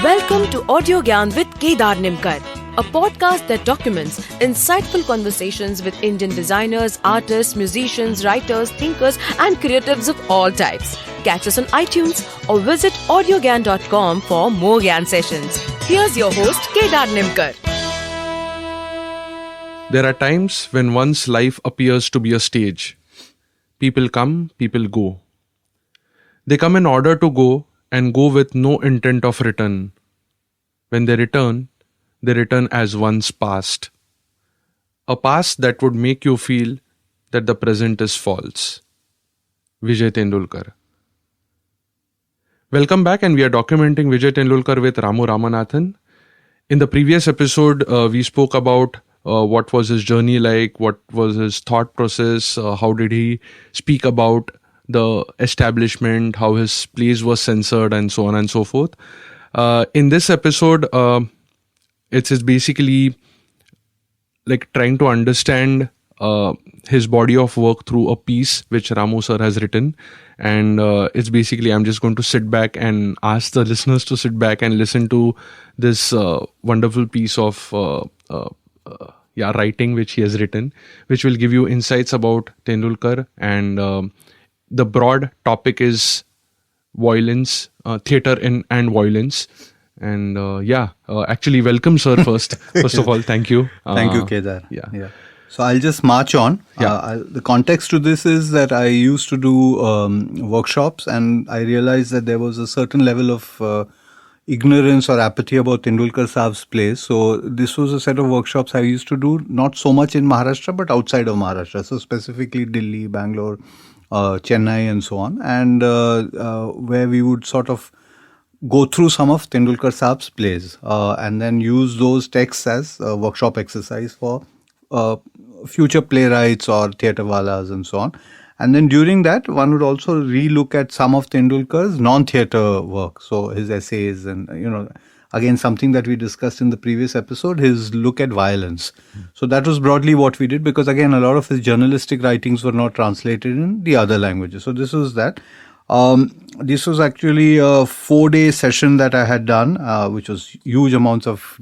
Welcome to Audio Gyan with Kedar Nimkar, a podcast that documents insightful conversations with Indian designers, artists, musicians, writers, thinkers and creatives of all types. Catch us on iTunes or visit audiogyan.com for more Gyan sessions. Here's your host Kedar Nimkar. There are times when one's life appears to be a stage. People come, people go. They come in order to go and go with no intent of return. When they return as one's past. A past that would make you feel that the present is false. Vijay Tendulkar. Welcome back, and we are documenting Vijay Tendulkar with Ramu Ramanathan. In the previous episode, we spoke about what was his journey like, what was his thought process, how did he speak about the establishment, how his plays was censored, and so on and so forth. In this episode, it's basically like trying to understand his body of work through a piece which Ramu sir has written. And it's basically, I'm just going to sit back and ask the listeners to sit back and listen to this wonderful piece of writing which he has written, which will give you insights about Tendulkar. And the broad topic is violence, theatre and violence. And actually, welcome, sir, first. First of all, thank you. Thank you, Kedar. Yeah. So I'll just march on. The context to this is that I used to do workshops, and I realized that there was a certain level of ignorance or apathy about Tendulkar Saab's plays. So this was a set of workshops I used to do, not so much in Maharashtra, but outside of Maharashtra. So specifically Delhi, Bangalore, Chennai and so on. And where we would sort of go through some of Tendulkar Saab's plays and then use those texts as a workshop exercise for future playwrights or theatre walas and so on. And then during that, one would also re-look at some of Tendulkar's non-theatre work. So his essays and, again, something that we discussed in the previous episode, his look at violence. So that was broadly what we did, because again, a lot of his journalistic writings were not translated in the other languages. So this was that. This was actually a 4-day session that I had done, which was huge amounts of,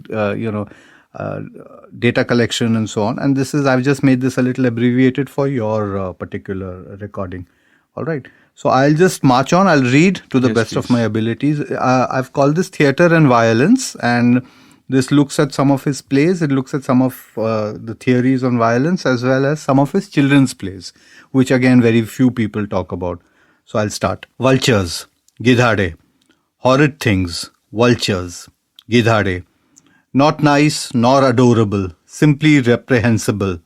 data collection and so on. And I've just made this a little abbreviated for your particular recording. All right. So I'll just march on. I'll read to the best of my abilities. I've called this Theatre and Violence, and this looks at some of his plays. It looks at some of the theories on violence, as well as some of his children's plays, which again, very few people talk about. So I'll start. Vultures, Gidhade. Horrid things, vultures, Gidhade. Not nice nor adorable, simply reprehensible.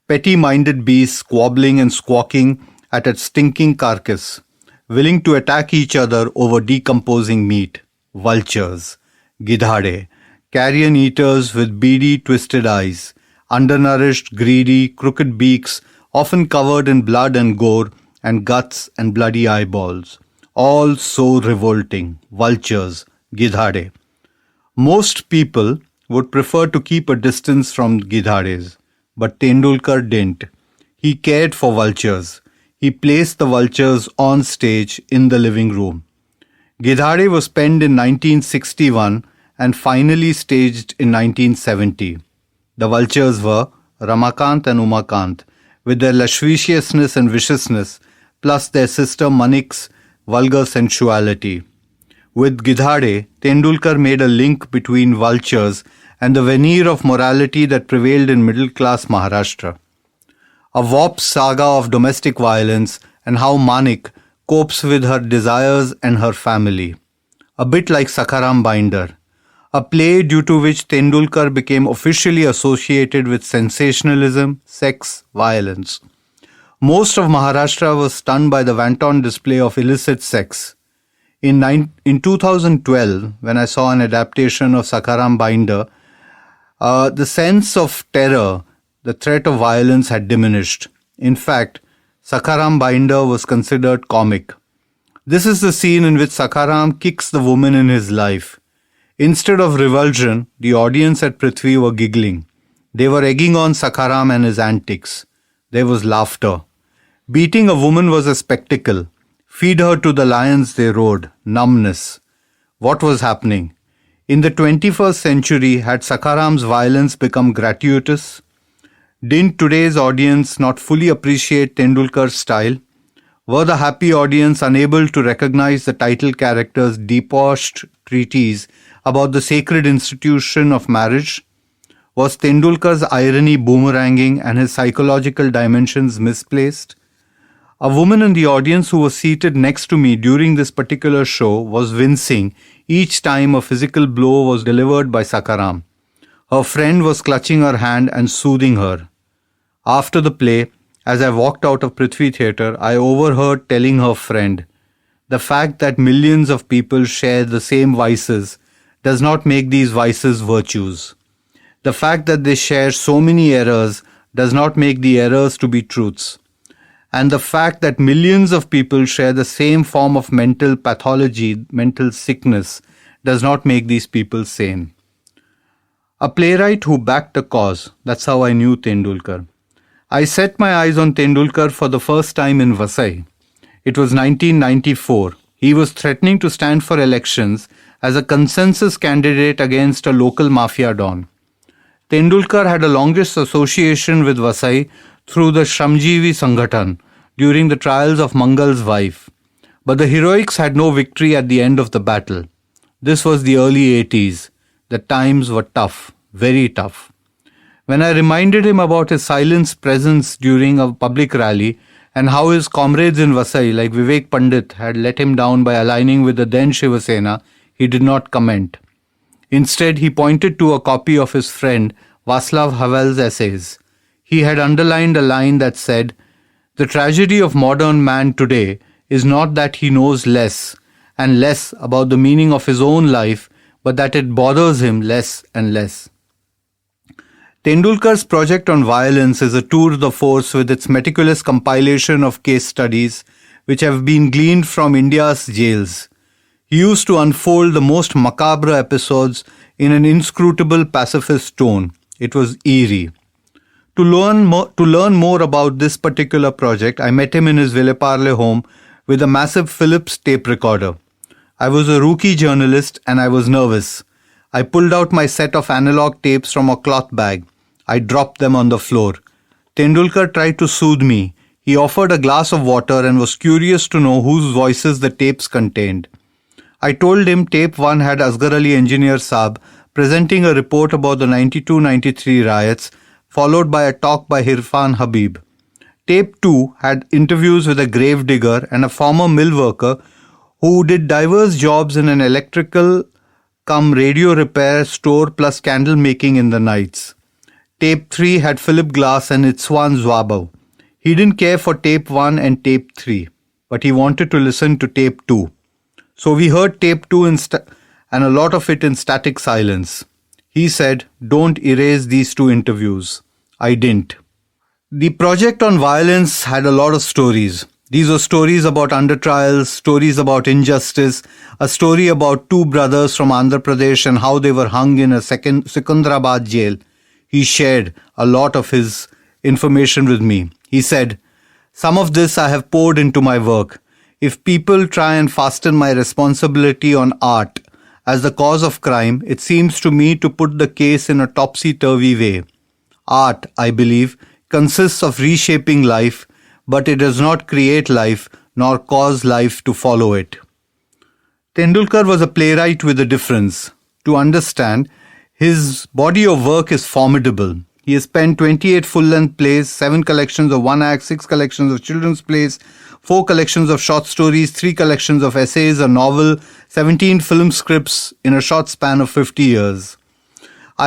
Petty-minded beasts squabbling and squawking at a stinking carcass, willing to attack each other over decomposing meat. Vultures, Gidhade. Carrion eaters with beady, twisted eyes, undernourished, greedy, crooked beaks, often covered in blood and gore, and guts and bloody eyeballs. All so revolting. Vultures, Gidhade. Most people would prefer to keep a distance from Gidhades, but Tendulkar didn't. He cared for vultures. He placed the vultures on stage in the living room. Gidhade was penned in 1961 and finally staged in 1970. The vultures were Ramakant and Umakant, with their lasciviousness and viciousness, plus their sister Manik's vulgar sensuality. With Gidhade, Tendulkar made a link between vultures and the veneer of morality that prevailed in middle-class Maharashtra. A warped saga of domestic violence and how Manik copes with her desires and her family. A bit like Sakaram Binder, a play due to which Tendulkar became officially associated with sensationalism, sex, violence. Most of Maharashtra was stunned by the wanton display of illicit sex. In 2012, when I saw an adaptation of Sakaram Binder, the sense of terror, the threat of violence had diminished. In fact, Sakaram Binder was considered comic. This is the scene in which Sakaram kicks the woman in his life. Instead of revulsion, the audience at Prithvi were giggling. They were egging on Sakaram and his antics. There was laughter. Beating a woman was a spectacle. Feed her to the lions they rode. Numbness. What was happening? In the 21st century, had Sakaram's violence become gratuitous? Didn't today's audience not fully appreciate Tendulkar's style? Were the happy audience unable to recognize the title character's debauched treatise about the sacred institution of marriage? Was Tendulkar's irony boomeranging and his psychological dimensions misplaced? A woman in the audience who was seated next to me during this particular show was wincing each time a physical blow was delivered by Sakaram. Her friend was clutching her hand and soothing her. After the play, as I walked out of Prithvi Theatre, I overheard telling her friend, "The fact that millions of people share the same vices does not make these vices virtues. The fact that they share so many errors does not make the errors to be truths. And the fact that millions of people share the same form of mental pathology, mental sickness, does not make these people sane." A playwright who backed a cause, that's how I knew Tendulkar. I set my eyes on Tendulkar for the first time in Vasai. It was 1994. He was threatening to stand for elections as a consensus candidate against a local mafia don. Tendulkar had a longest association with Vasai through the Shramjeevi Sangathan during the trials of Mangal's wife. But the heroics had no victory at the end of the battle. This was the early 80s. The times were tough, very tough. When I reminded him about his silent presence during a public rally and how his comrades in Vasai like Vivek Pandit had let him down by aligning with the then Shiva Sena, he did not comment. Instead, he pointed to a copy of his friend Václav Havel's essays. He had underlined a line that said, "The tragedy of modern man today is not that he knows less and less about the meaning of his own life, but that it bothers him less and less." Tendulkar's project on violence is a tour de force with its meticulous compilation of case studies which have been gleaned from India's jails. He used to unfold the most macabre episodes in an inscrutable pacifist tone. It was eerie. To learn more about this particular project, I met him in his Villeparle home with a massive Philips tape recorder. I was a rookie journalist and I was nervous. I pulled out my set of analog tapes from a cloth bag. I dropped them on the floor. Tendulkar tried to soothe me. He offered a glass of water and was curious to know whose voices the tapes contained. I told him tape 1 had Asghar Ali Engineer Saab presenting a report about the 92-93 riots, followed by a talk by Irfan Habib. Tape 2 had interviews with a grave digger and a former mill worker who did diverse jobs in an electrical radio repair store plus candle making in the nights. Tape 3 had Philip Glass and Itzwan Zwabov. He didn't care for tape 1 and tape 3, but he wanted to listen to tape 2. So we heard tape 2 and a lot of it in static silence. He said, "Don't erase these 2 interviews." I didn't. The project on violence had a lot of stories. These were stories about under-trials, stories about injustice, a story about 2 brothers from Andhra Pradesh and how they were hung in a Secunderabad jail. He shared a lot of his information with me. He said, "Some of this I have poured into my work. If people try and fasten my responsibility on art as the cause of crime, it seems to me to put the case in a topsy-turvy way. Art, I believe, consists of reshaping life, but it does not create life nor cause life to follow it." Tendulkar was a playwright with a difference. To understand, his body of work is formidable. He has penned 28 full-length plays, 7 collections of one-act, 6 collections of children's plays, 4 collections of short stories, 3 collections of essays, a novel, 17 film scripts in a short span of 50 years.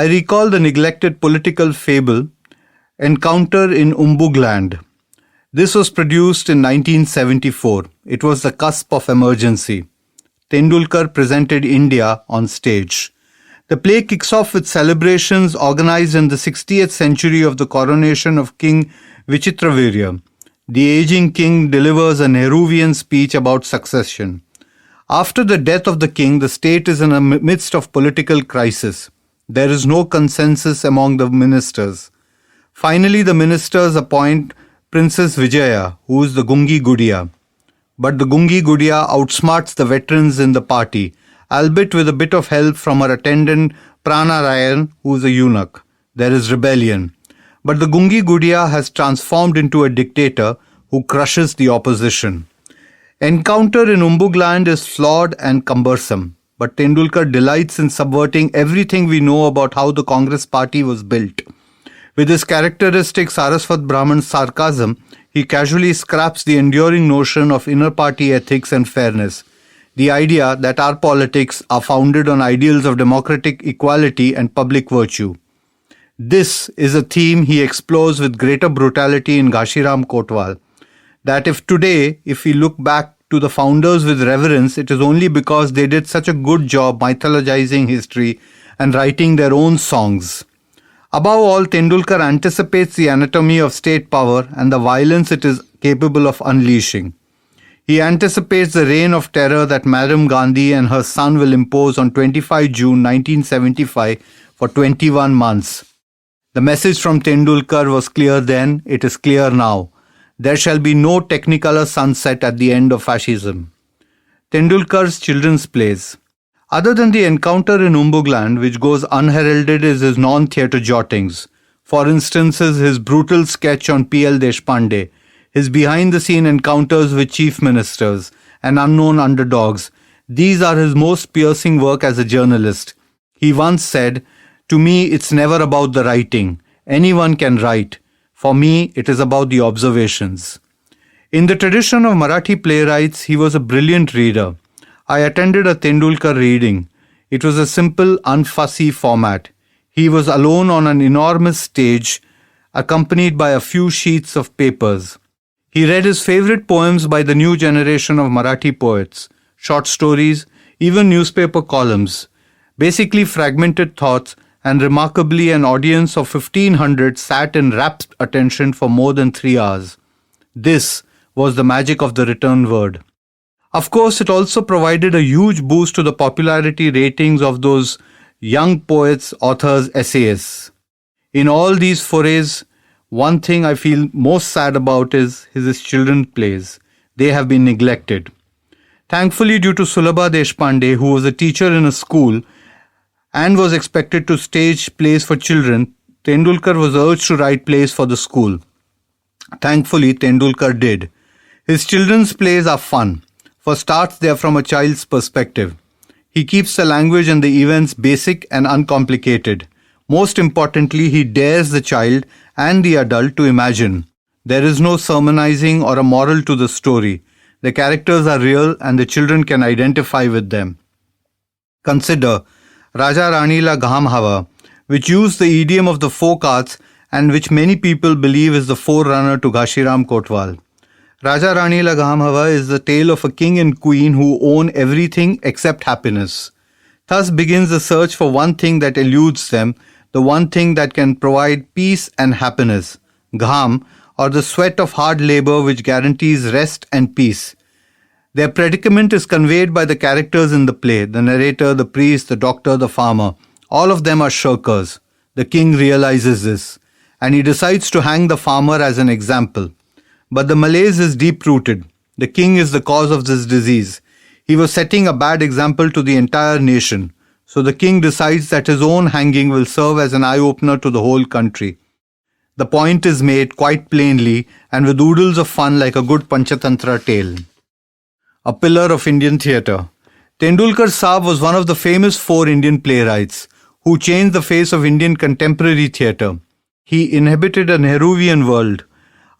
I recall the neglected political fable, Encounter in Umbugland. This was produced in 1974. It was the cusp of emergency. Tendulkar presented India on stage. The play kicks off with celebrations organized in the 60th century of the coronation of King Vichitravirya. The aging king delivers a Nehruvian speech about succession. After the death of the king, the state is in the midst of political crisis. There is no consensus among the ministers. Finally, the ministers appoint Princess Vijaya, who is the Gungi Gudiya. But the Gungi Gudiya outsmarts the veterans in the party, albeit with a bit of help from her attendant Prana Rayan, who is a eunuch. There is rebellion. But the Gungi Gudiya has transformed into a dictator who crushes the opposition. Encounter in Umbugland is flawed and cumbersome, but Tendulkar delights in subverting everything we know about how the Congress party was built. With his characteristic Saraswat Brahman sarcasm, he casually scraps the enduring notion of inner party ethics and fairness, the idea that our politics are founded on ideals of democratic equality and public virtue. This is a theme he explores with greater brutality in Ghanshiram Kotwal, that if we look back to the founders with reverence, it is only because they did such a good job mythologizing history and writing their own songs. Above all, Tendulkar anticipates the anatomy of state power and the violence it is capable of unleashing. He anticipates the reign of terror that Madam Gandhi and her son will impose on 25 June 1975 for 21 months. The message from Tendulkar was clear then, it is clear now. There shall be no technicolor sunset at the end of fascism. Tendulkar's children's plays. Other than the encounter in Umbugland, which goes unheralded, is his non-theatre jottings. For instance, his brutal sketch on P.L. Deshpande, his behind-the-scene encounters with chief ministers and unknown underdogs. These are his most piercing work as a journalist. He once said, "To me, it's never about the writing. Anyone can write. For me, it is about the observations." In the tradition of Marathi playwrights, he was a brilliant reader. I attended a Tendulkar reading. It was a simple, unfussy format. He was alone on an enormous stage, accompanied by a few sheets of papers. He read his favorite poems by the new generation of Marathi poets, short stories, even newspaper columns, basically fragmented thoughts, and remarkably an audience of 1,500 sat in rapt attention for more than 3 hours. This was the magic of the written word. Of course, it also provided a huge boost to the popularity ratings of those young poets, authors, essayists. In all these forays, one thing I feel most sad about is his children's plays. They have been neglected. Thankfully, due to Sulabha Deshpande, who was a teacher in a school and was expected to stage plays for children, Tendulkar was urged to write plays for the school. Thankfully, Tendulkar did. His children's plays are fun. For starts, they are from a child's perspective. He keeps the language and the events basic and uncomplicated. Most importantly, he dares the child and the adult to imagine. There is no sermonizing or a moral to the story. The characters are real and the children can identify with them. Consider Raja Rani La Gham Hawa, which used the idiom of the folk arts and which many people believe is the forerunner to Ghanshiram Kotwal. Raja Rani La Gham Hawa is the tale of a king and queen who own everything except happiness. Thus begins the search for one thing that eludes them, the one thing that can provide peace and happiness, gham, or the sweat of hard labor which guarantees rest and peace. Their predicament is conveyed by the characters in the play, the narrator, the priest, the doctor, the farmer. All of them are shirkers. The king realizes this, and he decides to hang the farmer as an example. But the malaise is deep-rooted. The king is the cause of this disease. He was setting a bad example to the entire nation. So the king decides that his own hanging will serve as an eye-opener to the whole country. The point is made quite plainly and with oodles of fun like a good Panchatantra tale. A pillar of Indian theatre. Tendulkar Saab was one of the famous 4 Indian playwrights who changed the face of Indian contemporary theatre. He inhabited a Nehruvian world.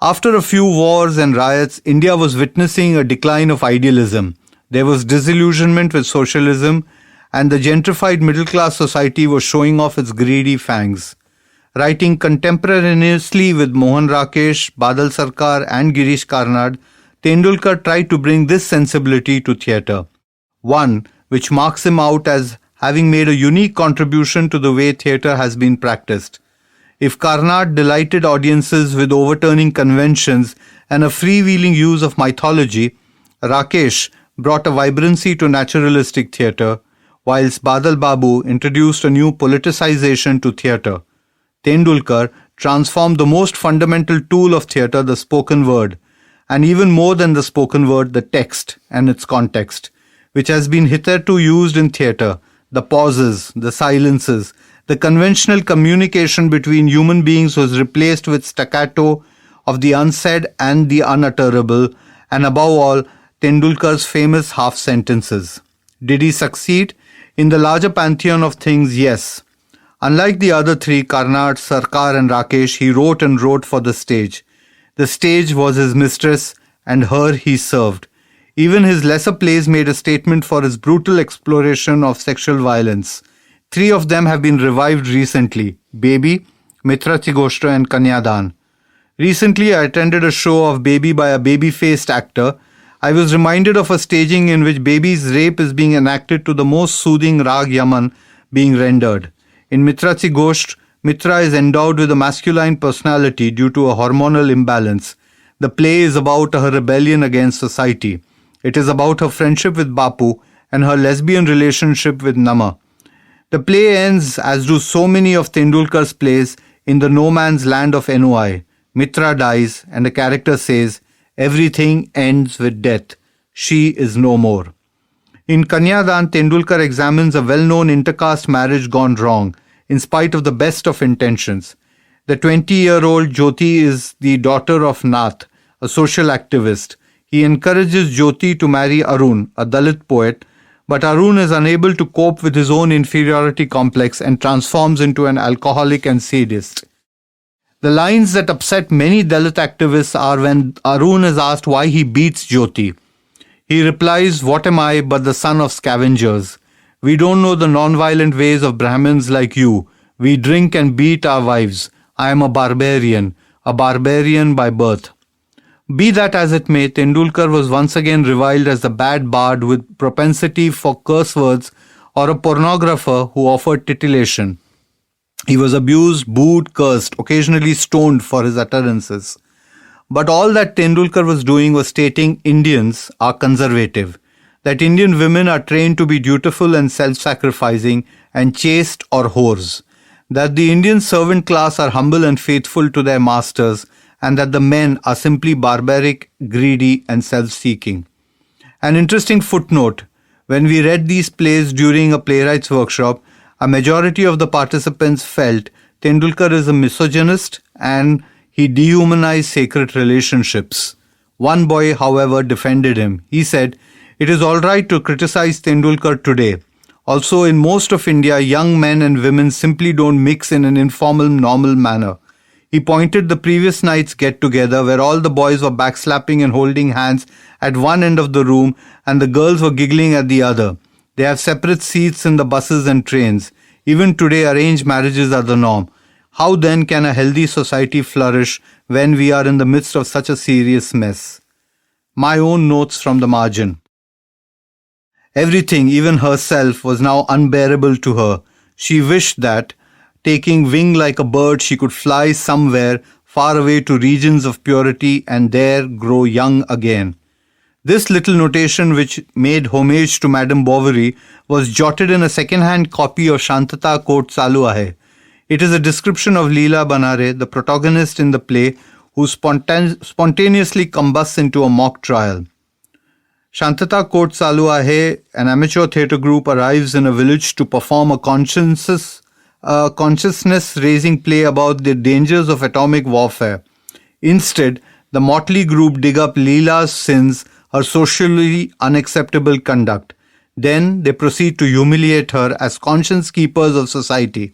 After a few wars and riots, India was witnessing a decline of idealism. There was disillusionment with socialism, and the gentrified middle-class society was showing off its greedy fangs. Writing contemporaneously with Mohan Rakesh, Badal Sarkar and Girish Karnad, Tendulkar tried to bring this sensibility to theatre. One which marks him out as having made a unique contribution to the way theatre has been practiced. If Karnad delighted audiences with overturning conventions and a freewheeling use of mythology, Rakesh brought a vibrancy to naturalistic theatre, whilst Badal Babu introduced a new politicization to theatre. Tendulkar transformed the most fundamental tool of theatre, the spoken word, and even more than the spoken word, the text and its context, which has been hitherto used in theatre, the pauses, the silences, the conventional communication between human beings was replaced with staccato of the unsaid and the unutterable, and above all, Tendulkar's famous half sentences. Did he succeed? In the larger pantheon of things, yes. Unlike the other three, Karnad, Sarkar and Rakesh, he wrote and wrote for the stage. The stage was his mistress, and her he served. Even his lesser plays made a statement for his brutal exploration of sexual violence. 3 of them have been revived recently: Baby, Mitra Chigoshta and Kanyadan. Recently, I attended a show of Baby by a baby-faced actor. I was reminded of a staging in which Baby's rape is being enacted to the most soothing Rag Yaman being rendered. In Mitra Chigosht, Mitra is endowed with a masculine personality due to a hormonal imbalance. The play is about her rebellion against society. It is about her friendship with Bapu and her lesbian relationship with Nama. The play ends, as do so many of Tendulkar's plays, in the no man's land of NOI. Mitra dies and the character says, "Everything ends with death. She is no more." In Kanyadan, Tendulkar examines a well-known intercaste marriage gone wrong, in spite of the best of intentions. The 20-year-old Jyoti is the daughter of Nath, a social activist. He encourages Jyoti to marry Arun, a Dalit poet, but Arun is unable to cope with his own inferiority complex and transforms into an alcoholic and sadist. The lines that upset many Dalit activists are when Arun is asked why he beats Jyoti. He replies, "What am I but the son of scavengers? We don't know the non-violent ways of Brahmins like you. We drink and beat our wives. I am a barbarian by birth." Be that as it may, Tendulkar was once again reviled as the bad bard with propensity for curse words or a pornographer who offered titillation. He was abused, booed, cursed, occasionally stoned for his utterances. But all that Tendulkar was doing was stating Indians are conservative, that Indian women are trained to be dutiful and self-sacrificing and chaste or whores, that the Indian servant class are humble and faithful to their masters, and that the men are simply barbaric, greedy and self-seeking. An interesting footnote: when we read these plays during a playwrights workshop, a majority of the participants felt Tendulkar is a misogynist and he dehumanized sacred relationships. One boy, however, defended him. He said, "It is all right to criticize Tendulkar today. Also, in most of India, young men and women simply don't mix in an informal, normal manner." He pointed the previous night's get-together where all the boys were backslapping and holding hands at one end of the room and the girls were giggling at the other. They have separate seats in the buses and trains. Even today, arranged marriages are the norm. How then can a healthy society flourish when we are in the midst of such a serious mess? My own notes from the margin. Everything, even herself, was now unbearable to her. She wished that, taking wing like a bird, she could fly somewhere far away to regions of purity and there grow young again. This little notation, which made homage to Madame Bovary, was jotted in a second-hand copy of Shantata Kot Chalu Ahe. It is a description of Leela Banare, the protagonist in the play, who spontaneously combusts into a mock trial. Shantata Kot Chalu Ahe, an amateur theatre group, arrives in a village to perform a consciousness-raising play about the dangers of atomic warfare. Instead, the motley group dig up Leela's sins, her socially unacceptable conduct. Then they proceed to humiliate her as conscience keepers of society.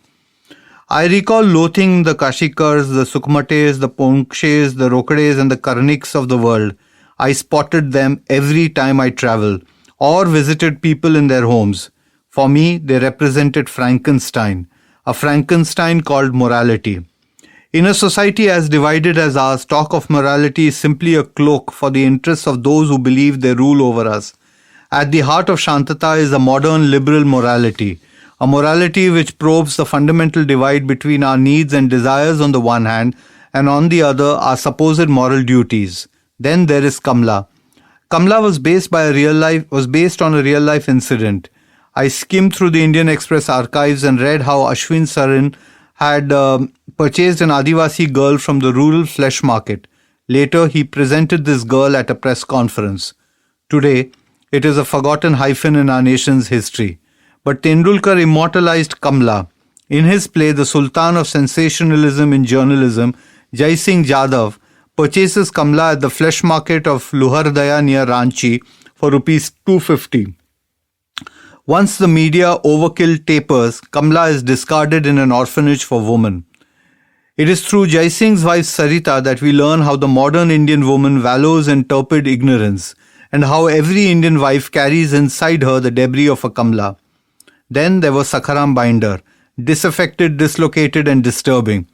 I recall loathing the Kashikars, the Sukmates, the Ponkshes, the Rokades and the Karniks of the world. I spotted them every time I traveled or visited people in their homes. For me, they represented Frankenstein, a Frankenstein called morality. In a society as divided as ours, talk of morality is simply a cloak for the interests of those who believe they rule over us. At the heart of Shantata is a modern liberal morality, a morality which probes the fundamental divide between our needs and desires on the one hand, and on the other our supposed moral duties. Then there is Kamla. Kamla was based on a real life incident. I skimmed through the Indian Express archives and read how Ashwin Sarin had purchased an Adivasi girl from the rural flesh market. Later, he presented this girl at a press conference. Today, it is a forgotten hyphen in our nation's history. But Tendulkar immortalized Kamla. In his play, The Sultan of Sensationalism in Journalism, Jai Singh Jadhav purchases Kamla at the flesh market of Luhardaya near Ranchi for rupees 250. Once the media overkill tapers, Kamla is discarded in an orphanage for women. It is through Jai Singh's wife Sarita that we learn how the modern Indian woman wallows in turpid ignorance and how every Indian wife carries inside her the debris of a Kamla. Then there was Sakharam Binder, disaffected, dislocated and disturbing.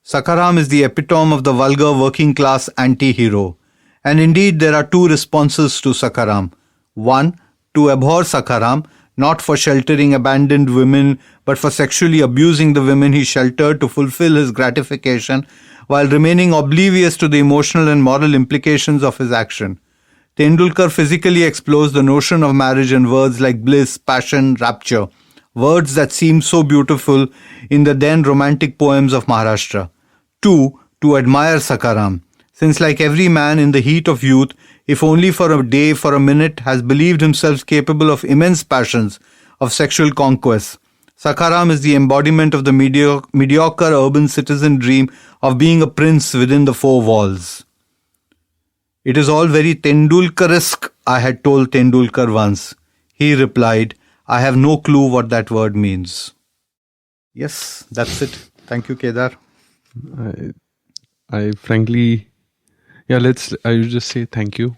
Sakharam is the epitome of the vulgar working class anti-hero. And indeed there are two responses to Sakharam. One, to abhor Sakharam, not for sheltering abandoned women, but for sexually abusing the women he sheltered to fulfill his gratification, while remaining oblivious to the emotional and moral implications of his action. Tendulkar physically explores the notion of marriage in words like bliss, passion, rapture, words that seemed so beautiful in the then romantic poems of Maharashtra. 2. To admire Sakharam, since like every man in the heat of youth, if only for a day, for a minute, has believed himself capable of immense passions, of sexual conquests. Sakharam is the embodiment of the mediocre urban citizen dream of being a prince within the four walls. It is all very Tendulkaresque, I had told Tendulkar once. He replied, I have no clue what that word means. Yes, that's it. Thank you, Kedar. I frankly, I will just say thank you.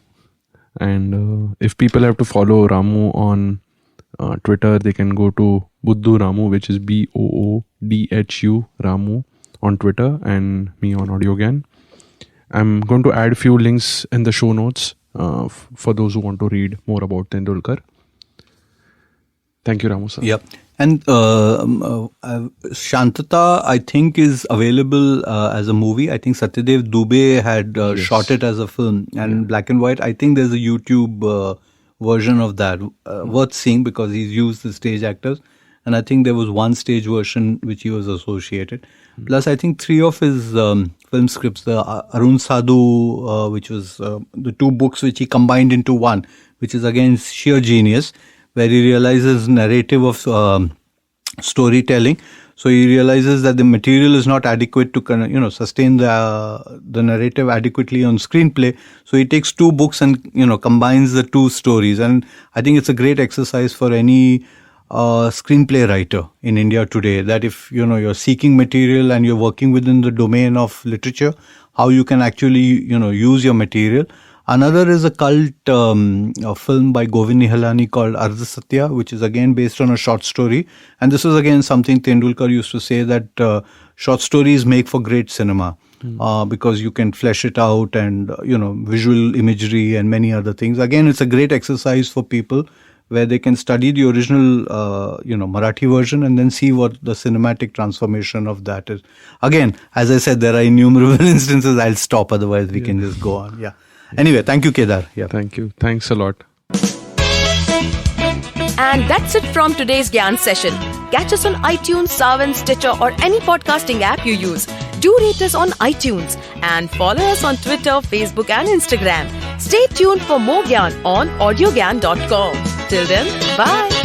And if people have to follow Ramu on Twitter, they can go to Buddhu Ramu, which is BOODHU Ramu on Twitter, and me on AudioGyan. I'm going to add a few links in the show notes for those who want to read more about Tendulkar. Thank you, Ramu sir. Yep. And Shantata, I think, is available as a movie. I think Satyadev Dubey had shot it as a film and black and white. I think there's a YouTube version of that worth seeing because he's used the stage actors. And I think there was one stage version which he was associated. Plus, I think 3 of his film scripts, the Arun Sadhu, which was the 2 books which he combined into one, which is again sheer genius, where he realizes narrative of storytelling. So he realizes that the material is not adequate to sustain the narrative adequately on screenplay. So he takes 2 books and combines the 2 stories. And I think it's a great exercise for any screenplay writer in India today, that if you're seeking material and you're working within the domain of literature, how you can actually use your material. Another is a cult a film by Govind Nihalani called Ardha Satya, which is again based on a short story. And this is again something Tendulkar used to say, that short stories make for great cinema because you can flesh it out and, visual imagery and many other things. Again, it's a great exercise for people where they can study the original, Marathi version and then see what the cinematic transformation of that is. Again, as I said, there are innumerable instances. I'll stop, otherwise we can just go on. Yeah. Anyway, thank you, Kedar. Yeah. Thank you. Thanks a lot. And that's it from today's Gyan session. Catch us on iTunes, Saavn, Stitcher or any podcasting app you use. Do rate us on iTunes and follow us on Twitter, Facebook and Instagram. Stay tuned for more Gyan on audiogyan.com. Till then, bye.